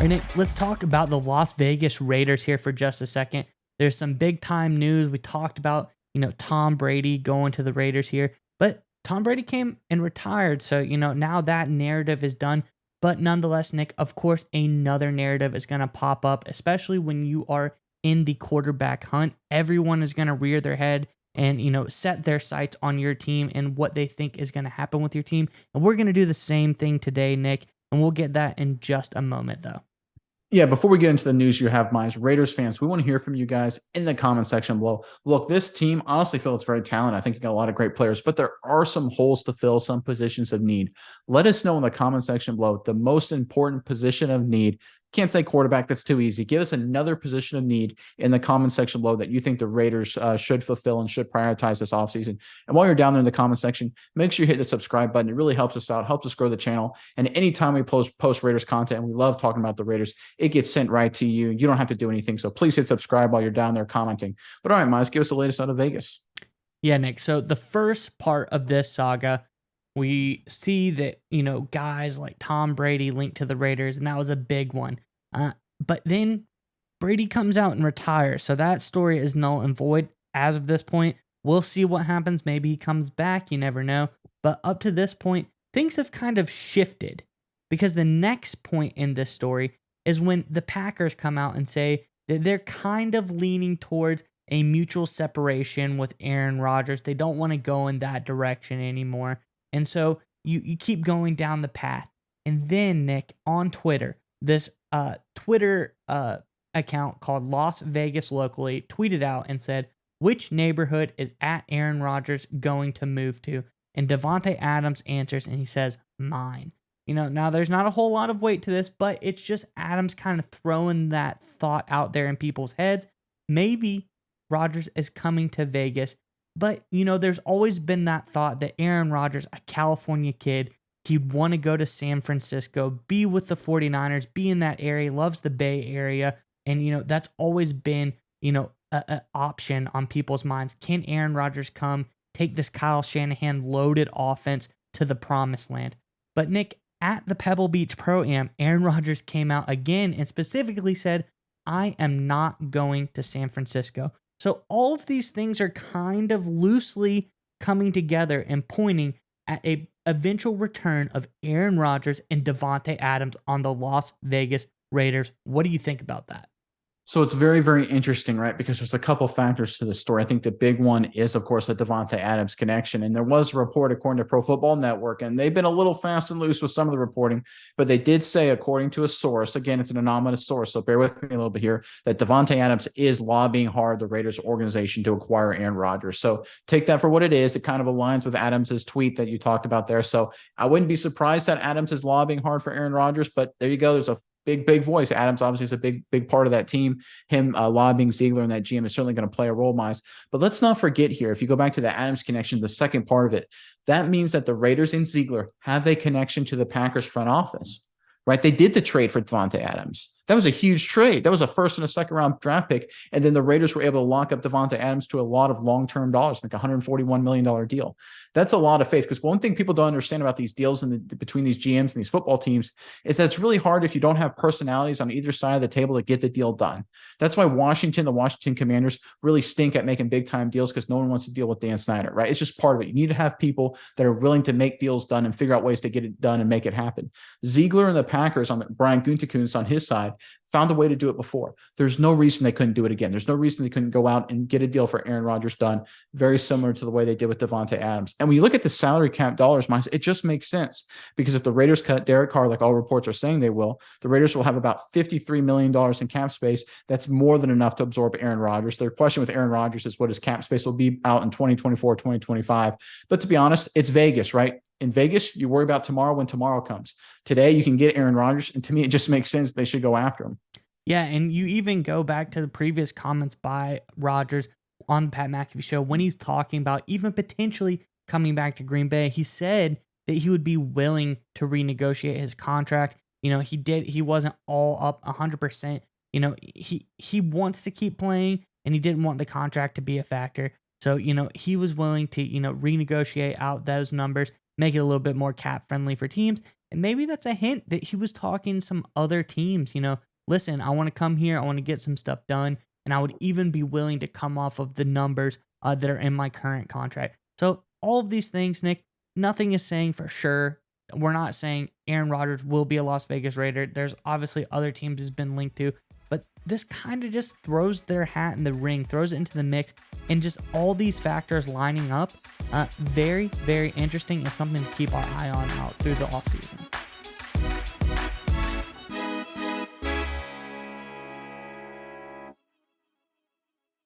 right, Nick, let's talk about the Las Vegas Raiders here for just a second. There's some big time news. We talked about, Tom Brady going to the Raiders here, but Tom Brady came and retired. So, now that narrative is done. But nonetheless, Nick, of course, another narrative is going to pop up, especially when you are in the quarterback hunt. Everyone is going to rear their head and, set their sights on your team and what they think is going to happen with your team. And we're going to do the same thing today, Nick. And we'll get that in just a moment, though. Yeah, before we get into the news you have, minds, Raiders fans, we want to hear from you guys in the comment section below. Look, this team, honestly feel it's very talented. I think you got a lot of great players, but there are some holes to fill, some positions of need. Let us know in the comment section below the most important position of need. Can't say quarterback, that's too easy. Give us another position of need in the comment section below that you think the Raiders should fulfill and should prioritize this offseason. And while you're down there in the comment section, make sure you hit the subscribe button. It really helps us out, helps us grow the channel. And anytime we post Raiders content, and we love talking about the Raiders, it gets sent right to you. You don't have to do anything. So please hit subscribe while you're down there commenting. But all right, Miles, give us the latest out of Vegas. Yeah, Nick. So the first part of this saga, we see that, guys like Tom Brady linked to the Raiders, and that was a big one. But then Brady comes out and retires. So that story is null and void as of this point. We'll see what happens. Maybe he comes back. You never know. But up to this point, things have kind of shifted because the next point in this story is when the Packers come out and say that they're kind of leaning towards a mutual separation with Aaron Rodgers. They don't want to go in that direction anymore. And so you keep going down the path. And then, Nick, on Twitter, this Twitter account called Las Vegas Locally tweeted out and said, which neighborhood is at Aaron Rodgers going to move to? And Davante Adams answers and he says, mine. Now there's not a whole lot of weight to this, but it's just Adams kind of throwing that thought out there in people's heads. Maybe Rodgers is coming to Vegas, but there's always been that thought that Aaron Rodgers, a California kid, he'd want to go to San Francisco, be with the 49ers, be in that area, loves the Bay Area. And, that's always been, an option on people's minds. Can Aaron Rodgers come take this Kyle Shanahan loaded offense to the promised land? But Nick, at the Pebble Beach Pro-Am, Aaron Rodgers came out again and specifically said, I am not going to San Francisco. So all of these things are kind of loosely coming together and pointing at a eventual return of Aaron Rodgers and Davante Adams on the Las Vegas Raiders. What do you think about that? So it's very, very interesting, right? Because there's a couple factors to the story. I think the big one is, of course, the Davante Adams connection. And there was a report according to Pro Football Network, and they've been a little fast and loose with some of the reporting, but they did say, according to a source, again, it's an anonymous source, so bear with me a little bit here, that Davante Adams is lobbying hard the Raiders organization to acquire Aaron Rodgers. So take that for what it is. It kind of aligns with Adams's tweet that you talked about there. So I wouldn't be surprised that Adams is lobbying hard for Aaron Rodgers, but there you go. There's a big voice. Adams obviously is a big part of that team. Him lobbying Ziegler and that GM is certainly going to play a role, Miles. But let's not forget here, if you go back to the Adams connection, the second part of it, that means that the Raiders and Ziegler have a connection to the Packers front office, right? They did the trade for Davante Adams. That was a huge trade. That was a first and a second round draft pick. And then the Raiders were able to lock up Davante Adams to a lot of long-term dollars, like $141 million deal. That's a lot of faith, because one thing people don't understand about these deals between these GMs and these football teams is that it's really hard if you don't have personalities on either side of the table to get the deal done. That's why the Washington Commanders really stink at making big time deals, because no one wants to deal with Dan Snyder, right? It's just part of it. You need to have people that are willing to make deals done and figure out ways to get it done and make it happen. Ziegler and the Packers Brian Gutekunst on his side found a way to do it before. There's no reason they couldn't do it again. There's no reason they couldn't go out and get a deal for Aaron Rodgers done, very similar to the way they did with Davante Adams. And when you look at the salary cap dollars, it just makes sense, because if the Raiders cut Derek Carr, like all reports are saying they will, the Raiders will have about $53 million in cap space. That's more than enough to absorb Aaron Rodgers. Their question with Aaron Rodgers is what his cap space will be out in 2024, 2025. But to be honest, it's Vegas, right? In Vegas, you worry about tomorrow when tomorrow comes. Today, you can get Aaron Rodgers, and to me, it just makes sense they should go after him. Yeah, and you even go back to the previous comments by Rodgers on the Pat McAfee show when he's talking about even potentially coming back to Green Bay. He said that he would be willing to renegotiate his contract. He wasn't all up 100%. He wants to keep playing, and he didn't want the contract to be a factor. So, he was willing to, renegotiate out those numbers, make it a little bit more cap friendly for teams. And maybe that's a hint that he was talking to some other teams, listen, I want to come here, I want to get some stuff done, and I would even be willing to come off of the numbers that are in my current contract. So all of these things, Nick, nothing is saying for sure. We're not saying Aaron Rodgers will be a Las Vegas Raider. There's obviously other teams he's been linked to, but this kind of just throws their hat in the ring, throws it into the mix, and just all these factors lining up. Very, very interesting and something to keep our eye on out through the offseason.